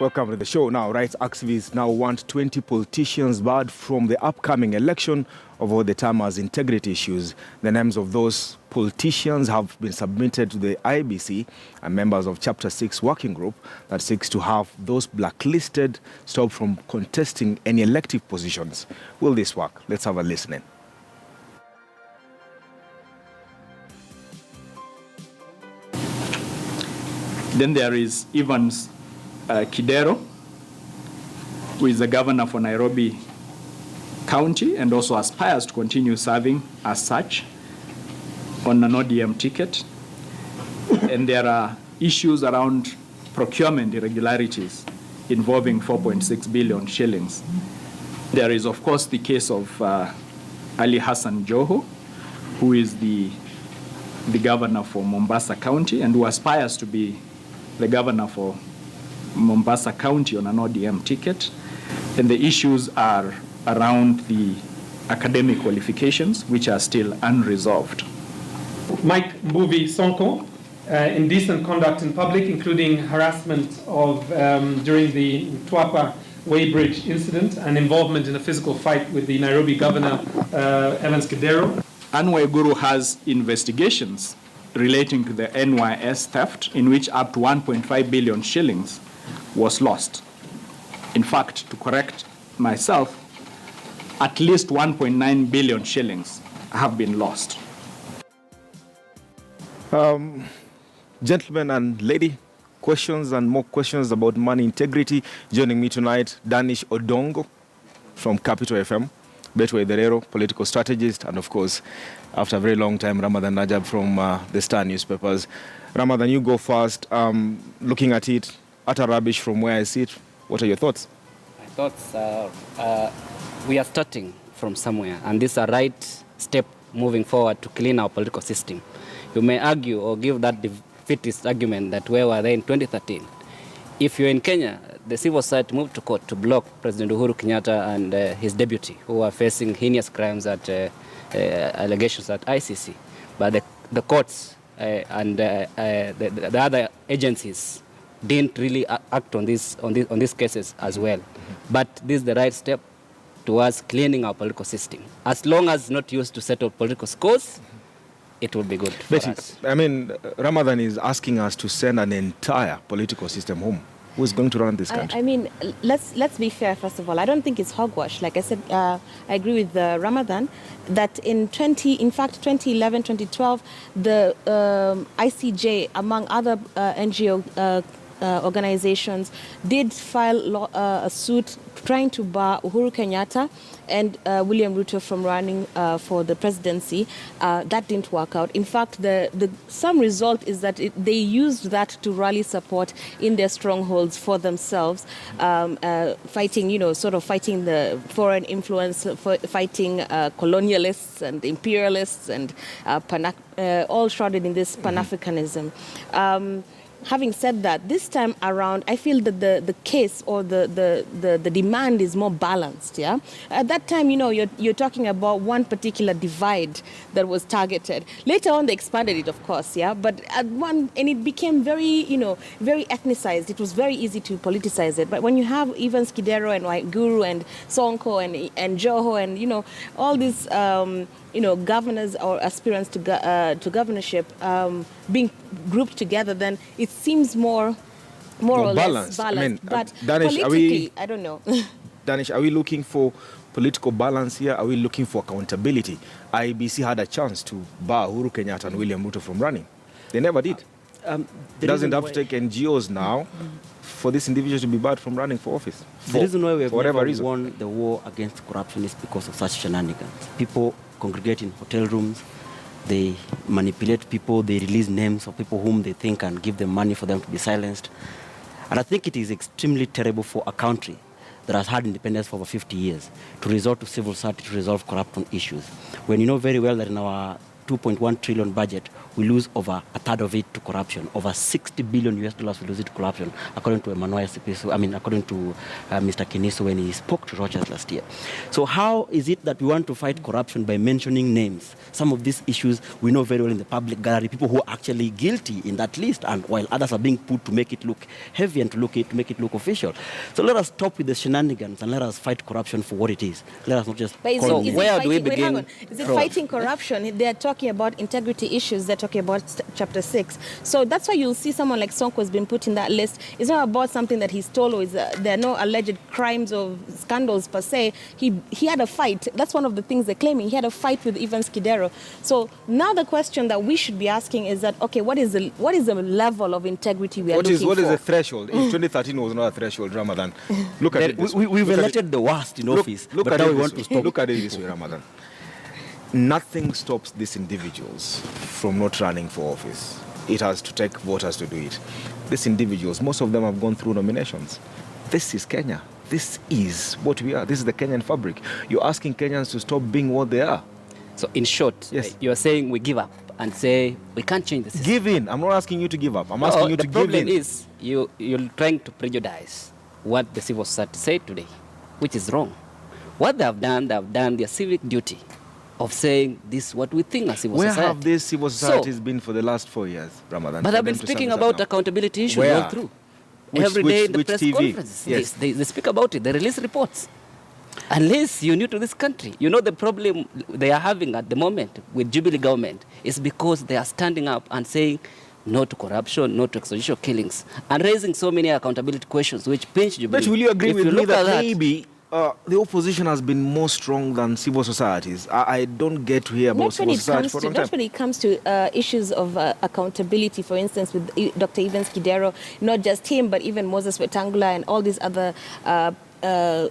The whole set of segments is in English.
Welcome to the show. Now, rights activists now want 20 politicians barred from the upcoming election over the term as integrity issues. The names of those politicians have been submitted to the IBC and members of Chapter 6 working group that seeks to have those blacklisted stopped from contesting any elective positions. Will this work? Let's have a listen. Then there is Evans Kidero, who is the governor for Nairobi County and also aspires to continue serving as such on an ODM ticket. And there are issues around procurement irregularities involving 4.6 billion shillings. There is, of course, the case of Ali Hassan Joho, who is the governor for Mombasa County and who aspires to be the governor for Mombasa County on an ODM ticket. And the issues are around the academic qualifications, which are still unresolved. Mike Mbuvi Sonko, indecent conduct in public, including harassment of during the Mtwapa Weybridge incident and involvement in a physical fight with the Nairobi governor, Evans Kidero. Anwar Guru has investigations relating to the NYS theft in which up to 1.5 billion shillings was lost. In fact, to correct myself, at least 1.9 billion shillings have been lost. Gentlemen and lady, questions and more questions about money integrity. Joining me tonight, Danish Odongo from Capital FM, Betway Derero, political strategist, and of course, after a very long time, Ramadan Najab from the Star newspapers. Ramadan, you go first. Looking at it, utter rubbish from where I sit. What are your thoughts? My thoughts are we are starting from somewhere, and this is a right step moving forward to clean our political system. You may argue or give that defeatist argument that where were they in 2013? If you're in Kenya, the civil society moved to court to block President Uhuru Kenyatta and his deputy, who are facing heinous crimes at allegations at ICC. But the courts and the other agencies didn't really act on these cases as well. But this is the right step towards cleaning our political system. As long as not used to settle political scores, it will be good for us. I mean, Ramadan is asking us to send an entire political system home. Who is going to run this country? I mean, let's be fair, first of all. I don't think it's hogwash. Like I said, I agree with Ramadan that in 2011, 2012, the ICJ, among other NGO organizations, did file a suit trying to bar Uhuru Kenyatta and William Ruto from running for the presidency. That didn't work out. In fact, some result is that they used that to rally support in their strongholds for themselves, fighting, sort of fighting the foreign influence, fighting colonialists and imperialists and all shrouded in this Pan-Africanism. Having said that, this time around, I feel that the case or the demand is more balanced. Yeah, at that time, you're talking about one particular divide that was targeted. Later on, they expanded it, of course. Yeah, but and it became very, very ethnicized. It was very easy to politicize it. But when you have Evans Kidero and Waiguru and Sonko and Joho and all these governors or aspirants to governorship being grouped together, then it seems more or less balanced. I mean, but Danish, politically, I don't know. Danish, are we looking for political balance here? Are we looking for accountability? IBC had a chance to bar Uhuru Kenyatta and William Ruto from running. They never did. It doesn't have to take NGOs now for this individual to be barred from running for office. The reason why we have never won the war against corruption is because of such shenanigans. People congregate in hotel rooms, they manipulate people, they release names of people whom they think and give them money for them to be silenced. And I think it is extremely terrible for a country that has had independence for over 50 years to resort to civil society to resolve corruption issues. When you know very well that in our 2.1 trillion budget, we lose over a third of it to corruption. Over $60 billion we lose it to corruption, according to Emmanuel Sipisu, according to Mr. Kiniso when he spoke to Rogers last year. So how is it that we want to fight corruption by mentioning names? Some of these issues we know very well in the public gallery, people who are actually guilty in that list, and while others are being put to make it look heavy and to make it look official. So let us stop with the shenanigans and let us fight corruption for what it is. Let us not just call it. Where do we begin? Is it fighting corruption? They are talking about integrity issues. They're talking about Chapter 6. So that's why you'll see someone like Sonko has been put in that list. It's not about something that he stole, or there are no alleged crimes or scandals per se. He had a fight. That's one of the things they're claiming. He had a fight with Evans Kidero. So now the question that we should be asking is that, okay, what is the level of integrity we are looking for? What is the threshold? If 2013 was not a threshold, Ramadan, look at it this way. We've elected the worst in office, but now we want to stop. Look at it this way, Ramadan. Nothing stops these individuals from not running for office. It has to take voters to do it. These individuals, most of them have gone through nominations. This is Kenya. This is what we are. This is the Kenyan fabric. You're asking Kenyans to stop being what they are. So in short, yes, you're saying we give up and say we can't change the system. Give in. I'm not asking you to give up. I'm asking you to give in. The problem is you're trying to prejudice what the civil society said today, which is wrong. What they have done their civic duty of saying this is what we think as civil society. Where have these civil societies been for the last 4 years, Ramadan? But they've been speaking about accountability issues all through. Every day in the press conferences, yes. they speak about it. They release reports. Unless you're new to this country, you know the problem they are having at the moment with Jubilee government is because they are standing up and saying no to corruption, no to extrajudicial killings, and raising so many accountability questions which pinch Jubilee. But will you agree with me that maybe the opposition has been more strong than civil societies? I don't get to hear about civil society for a long time. Not when it comes to issues of accountability, for instance, with Dr. Evans Kidero, not just him, but even Moses Wetangula and all these other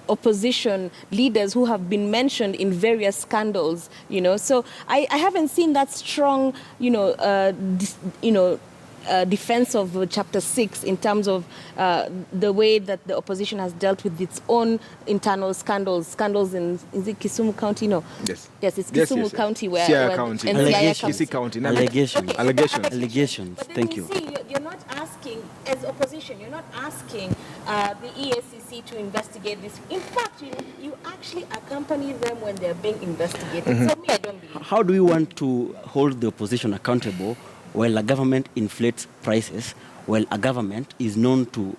opposition leaders who have been mentioned in various scandals, So I haven't seen that strong, defense of Chapter 6 in terms of the way that the opposition has dealt with its own internal scandals in, is it Kisumu County? No. Yes, it's Kisumu County where Siaya County. Allegations. County. Allegations. Okay, Allegations. But then Thank you. See, you're not asking, as opposition, you're not asking the EACC to investigate this. In fact, you actually accompany them when they're being investigated. Mm-hmm. So me, I don't believe. How do we want to hold the opposition accountable while a government inflates prices, while a government is known to,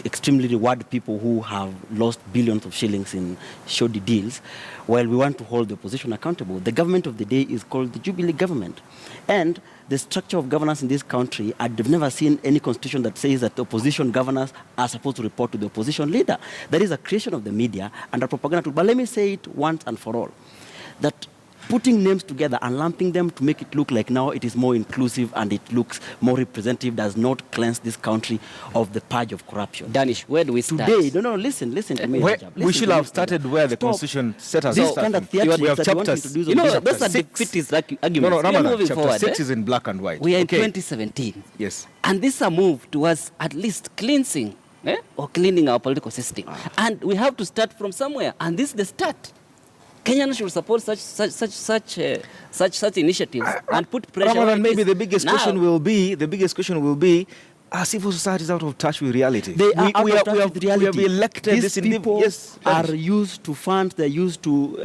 extremely reward people who have lost billions of shillings in shoddy deals, while we want to hold the opposition accountable? The government of the day is called the Jubilee government. And the structure of governance in this country, I've never seen any constitution that says that the opposition governors are supposed to report to the opposition leader. That is a creation of the media and a propaganda tool. But let me say it once and for all, that putting names together and lumping them to make it look like now it is more inclusive and it looks more representative does not cleanse this country of the purge of corruption. Danish, where do we start? Today, listen to me. We should have started where the Constitution set us this kind of theatrics we have that chapters. Those are defeatist arguments. No, Ramadan, chapter 6 is in black and white. We are in 2017. Yes. And this is a move towards at least cleansing or cleaning our political system. And we have to start from somewhere. And this is the start. Kenyans should support such initiatives and put pressure. Ramadan, maybe the biggest question will be, are civil societies out of touch with reality? They are out of touch with reality. We have elected these people are used to funds, they're used to,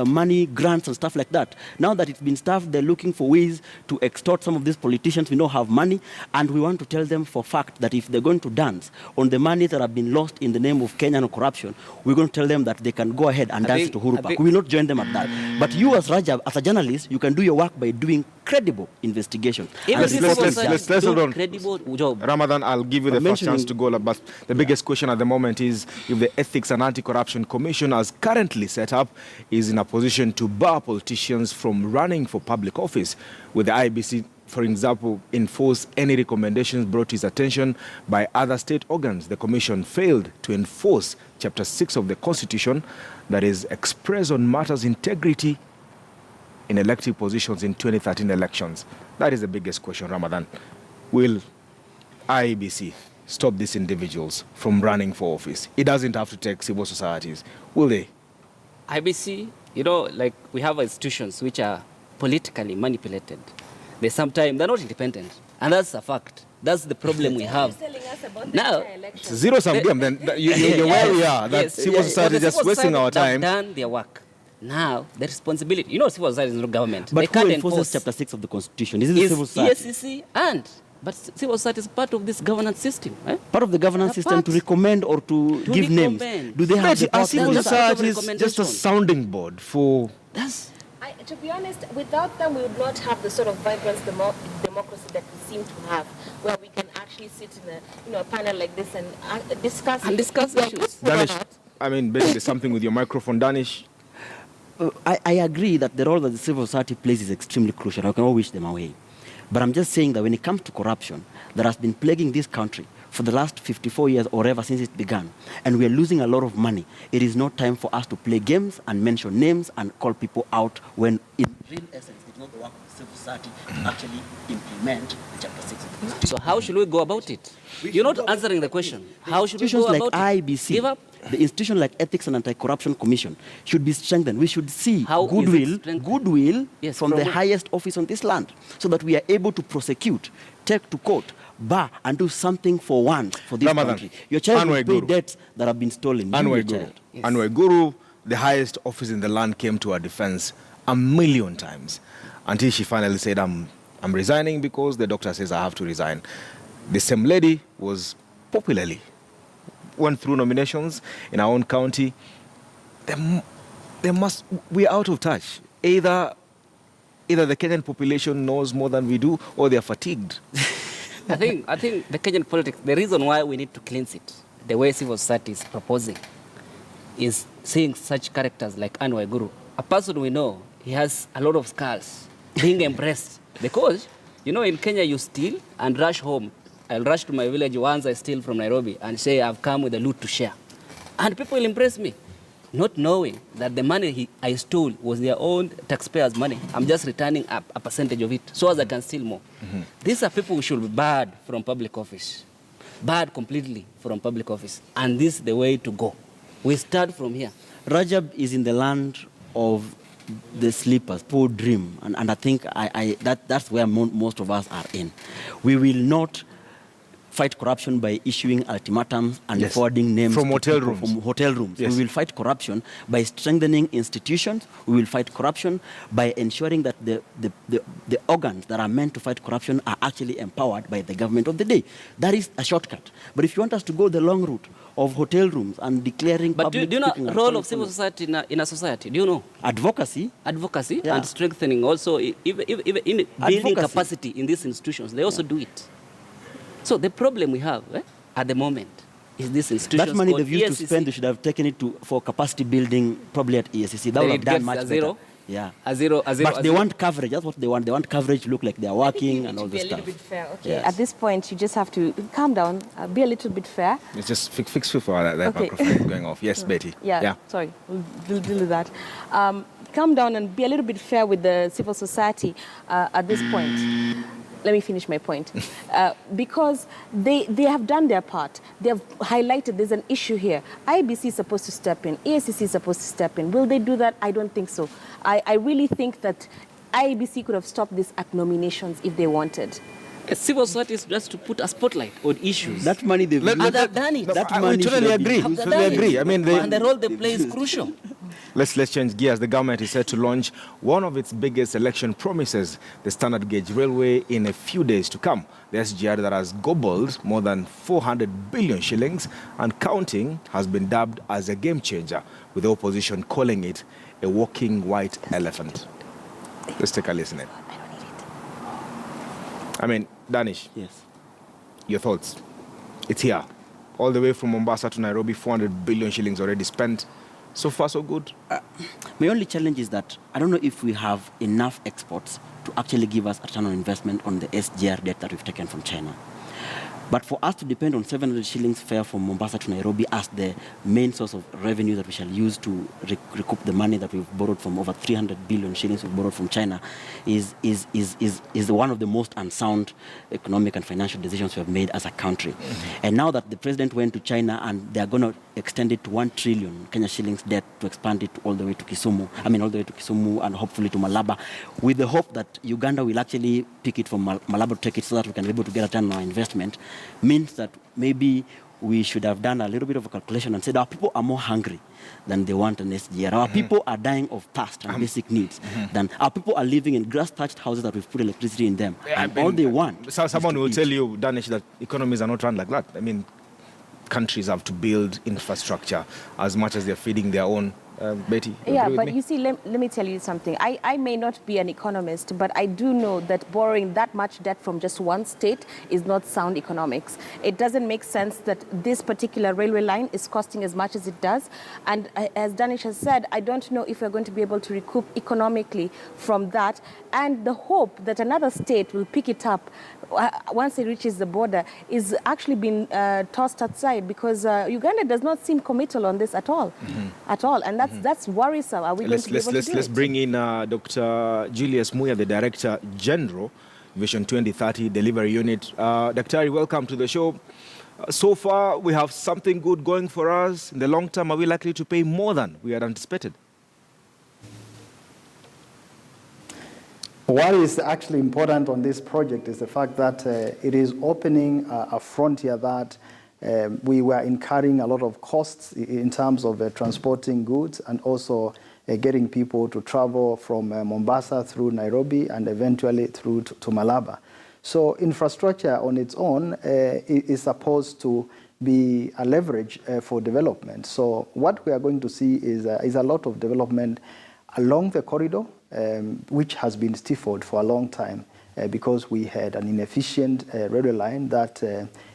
money, grants and stuff like that. Now that it's been stuffed, they're looking for ways to extort some of these politicians we know have money, and we want to tell them for fact that if they're going to dance on the money that have been lost in the name of Kenyan corruption, we're going to tell them that they can go ahead and dance to Uhuru Park. We will not join them at that. But you as Rajab, as a journalist, you can do your work by doing credible investigation. Let's hold on. Credible job. Ramadan, I'll give you the first chance to go, but the biggest question at the moment is if the Ethics and Anti-Corruption Commission, as currently set up, is in a position to bar politicians from running for public office. With the IBC, for example, enforce any recommendations brought to its attention by other state organs. The Commission failed to enforce Chapter 6 of the Constitution that is expressed on matters integrity in elective positions in 2013 elections. That is the biggest question, Ramadan. Will IEBC stop these individuals from running for office? It doesn't have to take civil societies. Will they? IBC, we have institutions which are politically manipulated. Sometimes they're not independent, and that's a fact. That's the problem we have. Now, zero-sum game, then you're where we are, that civil society is just wasting our time. They've done their work. Now, the responsibility, civil society is not government. But they who can't enforces enforce. Chapter 6 of the Constitution? Is it the civil society? But civil society is part of this governance system. Eh? Part of the governance system to recommend or to give names. Do they have the power? Civil society is just a sounding board for... To be honest, without them, we would not have the sort of vibrant democracy that we seem to have, where we can actually sit in a panel like this and discuss issues. Danish, basically something with your microphone, Danish. I agree that the role that the civil society plays is extremely crucial. I cannot wish them away. But I'm just saying that when it comes to corruption that has been plaguing this country for the last 54 years or ever since it began, and we are losing a lot of money, it is not time for us to play games and mention names and call people out when in real essence it's not the work of civil society to actually implement Chapter 6 of the Constitution. So how should we go about it? You're not answering the question. How should we go about like it? IBC, Give up? the institution like Ethics and Anti-Corruption Commission should be strengthened. We should see How goodwill Yes, from the highest office on this land, so that we are able to prosecute, take to court, bar, and do something for once for this country. Your child will pay debts that have been stolen. Anwar Guru, the highest office in the land, came to her defense 1,000,000 times until she finally said, I'm resigning because the doctor says I have to resign. The same lady was popularly went through nominations in our own county. We're out of touch. Either the Kenyan population knows more than we do, or they're fatigued. I think the Kenyan politics, the reason why we need to cleanse it, the way civil society is proposing, is seeing such characters like Anwar Guru, a person we know, he has a lot of scars, being embraced. Because, in Kenya you steal and rush home. I'll rush to my village once I steal from Nairobi and say I've come with a loot to share. And people will embrace me, not knowing that the money I stole was their own taxpayers' money. I'm just returning a percentage of it so as I can steal more. Mm-hmm. These are people who should be barred from public office. Barred completely from public office. And this is the way to go. We start from here. Rajab is in the land of the sleepers, poor dream. And I think that's where most of us are in. We will not fight corruption by issuing ultimatums and forwarding names from hotel rooms. From hotel rooms. Yes. We will fight corruption by strengthening institutions. We will fight corruption by ensuring that the organs that are meant to fight corruption are actually empowered by the government of the day. That is a shortcut. But if you want us to go the long route of hotel rooms and declaring public do you know the role of civil society in a society? Do you know? Advocacy and strengthening also, even in building capacity in these institutions. They also do it. So the problem we have at the moment is this institution. That money they've used to spend, they should have taken it for capacity building, probably at ESCC. That would have done much better. Yeah. But they want coverage. That's what they want. They want coverage to look like they're working and all this stuff. Be a little bit fair. Okay. Yes. At this point, you just have to calm down, be a little bit fair. It's just fix for that microphone is going off. Yes, Betty. Yeah. Sorry, we'll deal with that. Calm down and be a little bit fair with the civil society at this point. Let me finish my point. Because they have done their part. They have highlighted there's an issue here. IBC is supposed to step in. ASCC is supposed to step in. Will they do that? I don't think so. I really think that IBC could have stopped this at nominations if they wanted. Civil society is just to put a spotlight on issues. That money they've done it. We totally agree. And the role they play is crucial. Let's change gears. The government is set to launch one of its biggest election promises, the standard gauge railway, in a few days to come. The SGR that has gobbled more than 400 billion shillings and counting has been dubbed as a game changer, with the opposition calling it a walking white elephant. Let's take a listen. Danish. Yes. Your thoughts? It's here. All the way from Mombasa to Nairobi, 400 billion shillings already spent. So far, so good? My only challenge is that I don't know if we have enough exports to actually give us a return on investment on the SGR debt that we've taken from China. But for us to depend on 700 shillings fare from Mombasa to Nairobi as the main source of revenue that we shall use to recoup the money that we've borrowed from over 300 billion shillings we've borrowed from China is one of the most unsound economic and financial decisions we have made as a country. And now that the president went to China and they're going to extend it to 1 trillion Kenya shillings debt to expand it all the way to Kisumu, all the way to Kisumu and hopefully to Malaba, with the hope that Uganda will actually pick it from Malaba to take it so that we can be able to get a return on our investment, means that maybe we should have done a little bit of a calculation and said our people are more hungry than they want an SGR. Our people are dying of thirst and basic needs. Than our people are living in grass-thatched houses that we've put electricity in them. And all they want. So someone will tell you, Danish, that economies are not run like that. I mean, countries have to build infrastructure as much as they're feeding their own. Betty? Yeah, but you see, let me tell you something. I may not be an economist, but I do know that borrowing that much debt from just one state is not sound economics. It doesn't make sense that this particular railway line is costing as much as it does. And as Danish has said, I don't know if we're going to be able to recoup economically from that. And the hope that another state will pick it up once it reaches the border is actually being tossed aside, because Uganda does not seem committal on this at all. At all. And that's worrisome. Are we going to be able to do Let's it? bring in Dr. Julius Muya, the Director General, Vision 2030 Delivery Unit. Daktari, welcome to the show. So far, we have something good going for us. In the long term, are we likely to pay more than we had anticipated? What is actually important on this project is the fact that it is opening a frontier that we were incurring a lot of costs in terms of transporting goods and also getting people to travel from Mombasa through Nairobi and eventually through to Malaba. So infrastructure on its own is supposed to be a leverage for development. So what we are going to see is a lot of development along the corridor, which has been stifled for a long time because we had an inefficient railway line that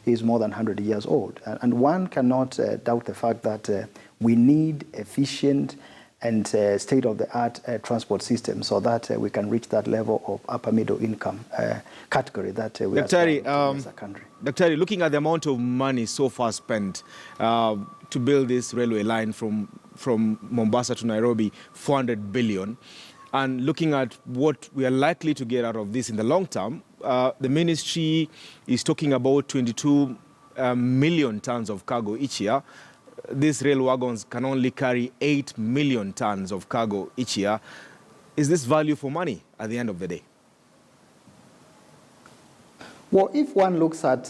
is more than 100 years old. And one cannot doubt the fact that we need efficient and state-of-the-art transport system so that we can reach that level of upper middle income category that we are as a country. Daktari, looking at the amount of money so far spent to build this railway line from Mombasa to Nairobi, 400 billion, and looking at what we are likely to get out of this in the long term, the ministry is talking about 22 million tons of cargo each year. These rail wagons can only carry 8 million tons of cargo each year. Is this value for money at the end of the day? Well, if one looks at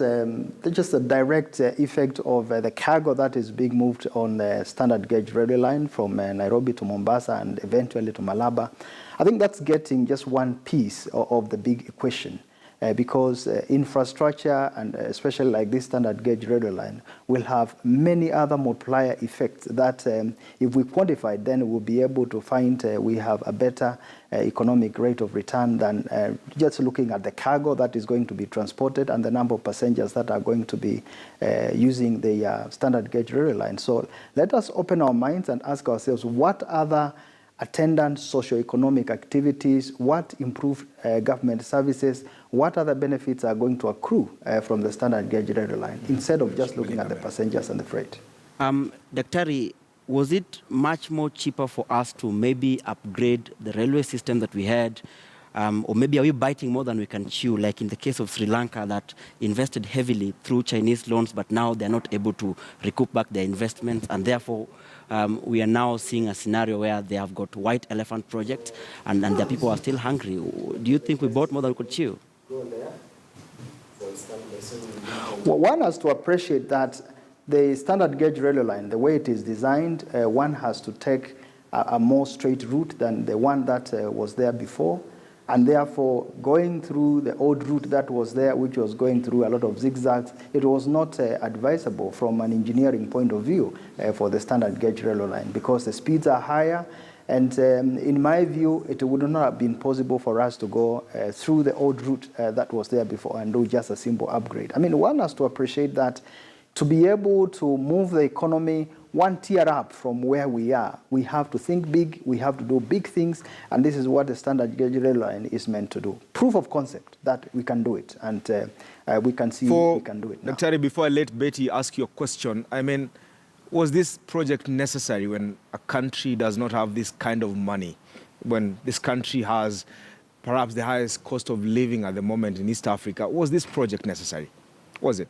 just the direct effect of the cargo that is being moved on the standard gauge railway line from Nairobi to Mombasa and eventually to Malaba, I think that's getting just one piece of the big equation. Because infrastructure, and especially like this standard gauge railway line, will have many other multiplier effects that if we quantify, then we'll be able to find we have a better economic rate of return than just looking at the cargo that is going to be transported and the number of passengers that are going to be using the standard gauge railway line. So let us open our minds and ask ourselves, what other attendant socio-economic activities, what improved government services, what other benefits are going to accrue from the standard gauge railway line, instead of just looking at the passengers and the freight. Daktari, was it much more cheaper for us to maybe upgrade the railway system that we had? Or maybe are we biting more than we can chew, like in the case of Sri Lanka that invested heavily through Chinese loans, but now they're not able to recoup back their investments, and therefore we are now seeing a scenario where they have got white elephant projects and their people are still hungry. Do you think we bought more than we could chew? Well, one has to appreciate that the standard gauge railway line, the way it is designed, one has to take a more straight route than the one that was there before. And therefore, going through the old route that was there, which was going through a lot of zigzags, it was not advisable from an engineering point of view for the standard gauge railway line, because the speeds are higher. And in my view, it would not have been possible for us to go through the old route that was there before and do just a simple upgrade. I mean, one has to appreciate that To be able to move the economy one tier up from where we are, we have to think big, we have to do big things, and this is what the standard gauge rail line is meant to do. Proof of concept that we can do it, and we can see we can do it now. Dr. Before I let Betty ask your question, I mean, was this project necessary when a country does not have this kind of money, when this country has perhaps the highest cost of living at the moment in East Africa? Was this project necessary? Was it?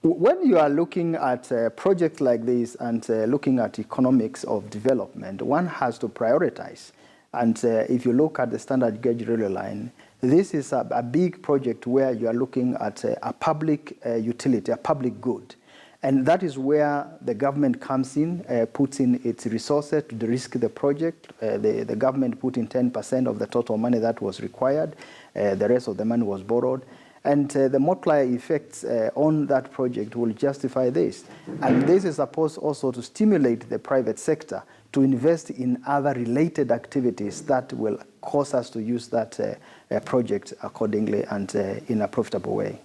When you are looking at a project like this and looking at economics of development, one has to prioritize. And if you look at the standard gauge railway line, this is a big project where you are looking at a public utility, a public good. And that is where the government comes in, puts in its resources to de-risk the project. The government put in 10% of the total money that was required. The rest of the money was borrowed. And the multiplier effects on that project will justify this. And this is supposed also to stimulate the private sector to invest in other related activities that will cause us to use that project accordingly and in a profitable way.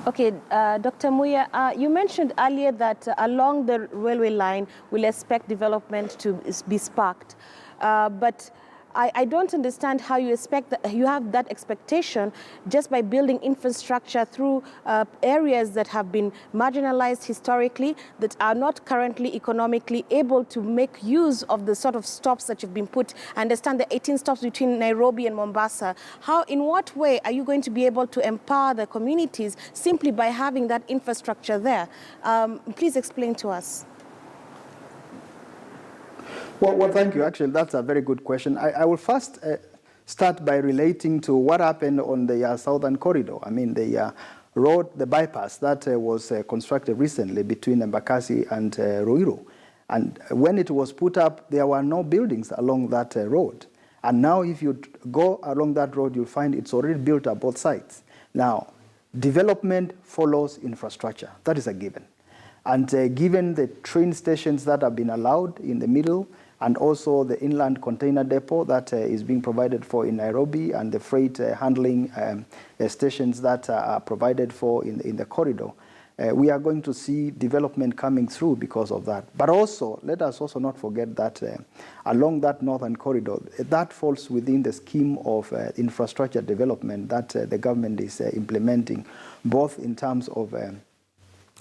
Okay, Dr. Muya, you mentioned earlier that along the railway line, we'll expect development to be sparked. But I don't understand how you expect that you have that expectation just by building infrastructure through areas that have been marginalized historically, that are not currently economically able to make use of the sort of stops that you've been put. I understand the 18 stops between Nairobi and Mombasa. In what way are you going to be able to empower the communities simply by having that infrastructure there? Please explain to us. Well, thank you. Actually, that's a very good question. I will first start by relating to what happened on the southern corridor. I mean, the road, the bypass that was constructed recently between Embakasi and Ruiru. And when it was put up, there were no buildings along that road. And now if you go along that road, you'll find it's already built up both sides. Now, development follows infrastructure. That is a given. And given the train stations that have been allowed in the middle, and also the inland container depot that is being provided for in Nairobi, and the freight handling stations that are provided for in the corridor, we are going to see development coming through because of that. But also, let us also not forget that along that northern corridor, that falls within the scheme of infrastructure development that the government is implementing, both in terms of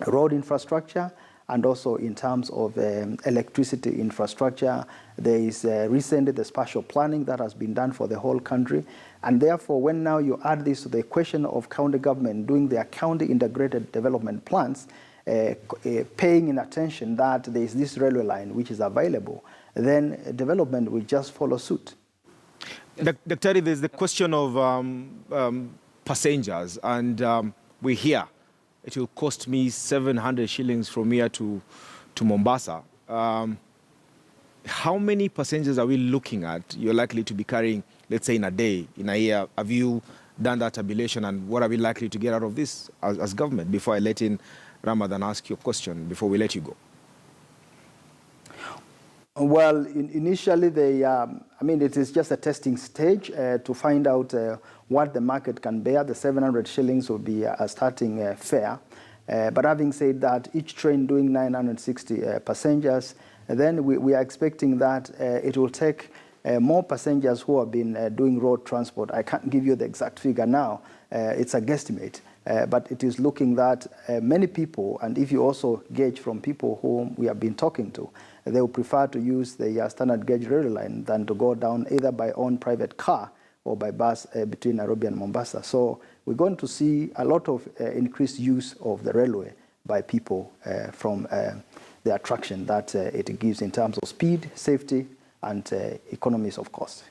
road infrastructure and also in terms of electricity infrastructure. There is recently the spatial planning that has been done for the whole country. And therefore, when now you add this to the question of county government doing their county integrated development plans, paying in attention that there is this railway line which is available, then development will just follow suit. Dr. There's the question of passengers, and we hear it will cost me 700 shillings from here to Mombasa. How many passengers are we looking at you're likely to be carrying, let's say in a day, in a year? Have you done that tabulation, and what are we likely to get out of this as government? Before I let in Ramadan ask your question, before we let you go. Well, initially, it is just a testing stage to find out what the market can bear. The 700 shillings will be a starting fare. But having said that, each train doing 960 passengers, then we are expecting that it will take more passengers who have been doing road transport. I can't give you the exact figure now. It's a guesstimate. But it is looking that many people, and if you also gauge from people whom we have been talking to, they will prefer to use the standard gauge rail line than to go down either by own private car or by bus between Nairobi and Mombasa. So we're going to see a lot of increased use of the railway by people from the attraction that it gives in terms of speed, safety, and economies of cost.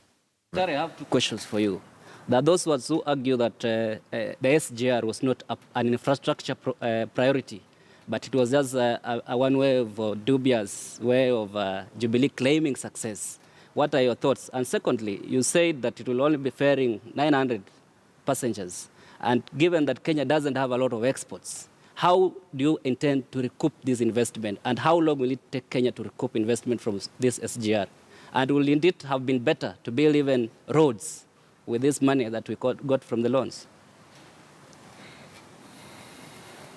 Sir, I have two questions for you. There are those who argue that the SGR was not an infrastructure priority, but it was just a one way of dubious way of Jubilee claiming success. What are your thoughts? And secondly, you said that it will only be ferrying 900 passengers. And given that Kenya doesn't have a lot of exports, how do you intend to recoup this investment? And how long will it take Kenya to recoup investment from this SGR? And will indeed have been better to build even roads with this money that we got from the loans?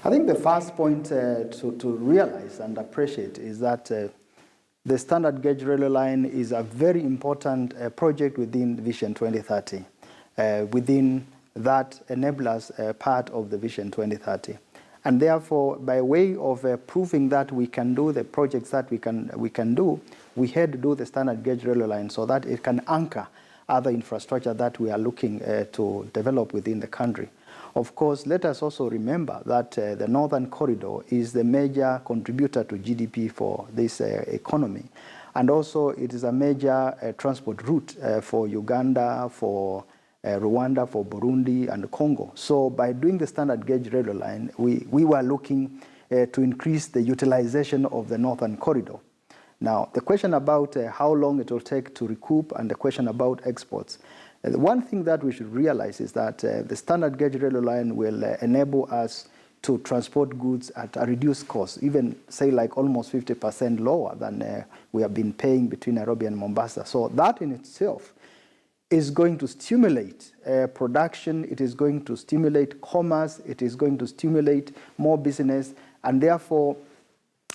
I think the first point to realize and appreciate is that the standard gauge railway line is a very important project within Vision 2030, within that enablers part of the Vision 2030. And therefore, by way of proving that we can do the projects that we can do, we had to do the standard gauge railway line so that it can anchor other infrastructure that we are looking to develop within the country. Of course, let us also remember that the Northern Corridor is the major contributor to GDP for this economy. And also, it is a major transport route for Uganda, for Rwanda, for Burundi, and Congo. So by doing the standard gauge railway line, we were looking to increase the utilization of the Northern Corridor. Now, the question about how long it will take to recoup and the question about exports, the one thing that we should realize is that the standard gauge railway line will enable us to transport goods at a reduced cost, even say like almost 50% lower than we have been paying between Nairobi and Mombasa. So that in itself is going to stimulate production, it is going to stimulate commerce, it is going to stimulate more business, and therefore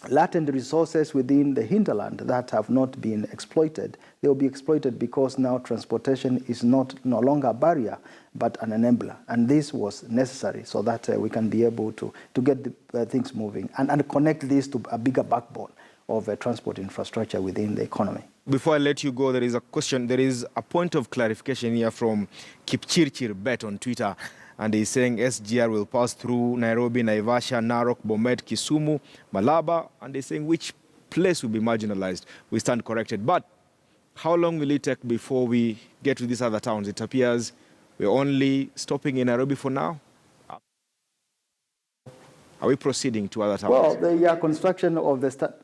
latent resources within the hinterland that have not been exploited, they will be exploited because now transportation is no longer a barrier, but an enabler. And this was necessary so that we can be able to get the, things moving and connect this to a bigger backbone of transport infrastructure within the economy. Before I let you go, there is a question, there is a point of clarification here from Kipchirchir Bet on Twitter. And he's saying SGR will pass through Nairobi, Naivasha, Narok, Bomet, Kisumu, Malaba. And they're saying which place will be marginalized. We stand corrected. But how long will it take before we get to these other towns? It appears we're only stopping in Nairobi for now. Are we proceeding to other towns? Well, the construction of the...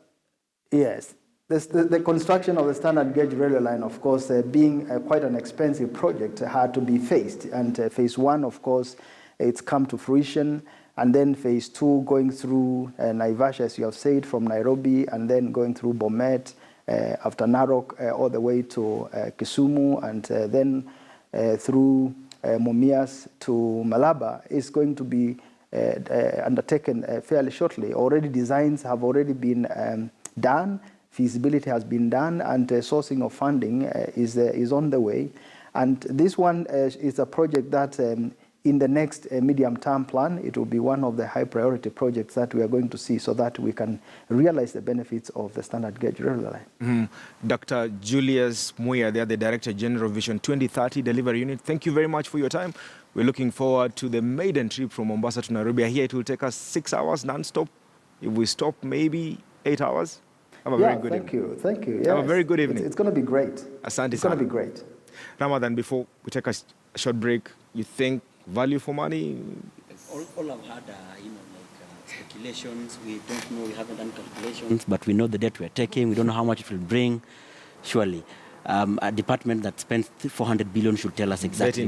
Yes. The construction of the standard gauge railway line, of course, being quite an expensive project, had to be phased. And phase one, of course, it's come to fruition. And then phase two, going through Naivasha, as you have said, from Nairobi, and then going through Bomet, after Narok, all the way to Kisumu, and then through Mumias to Malaba, is going to be undertaken fairly shortly. Already designs have already been done. Feasibility has been done, and sourcing of funding is on the way. And this one is a project that in the next medium-term plan, it will be one of the high-priority projects that we are going to see so that we can realize the benefits of the standard gauge railway line. Mm-hmm. Dr. Julius Muya, they are the Director General of Vision 2030 Delivery Unit. Thank you very much for your time. We're looking forward to the maiden trip from Mombasa to Nairobi. Here it will take us 6 hours non-stop. If we stop, maybe 8 hours. Have a very good evening. Thank you. Yes. Have a very good evening. It's going to be great. Asante it's going to be great. Ramadan, before we take a short break, you think value for money? All I've had, speculations. We don't know, we haven't done calculations, but we know the debt we're taking. We don't know how much it will bring. Surely, a department that spends 400 billion should tell us exactly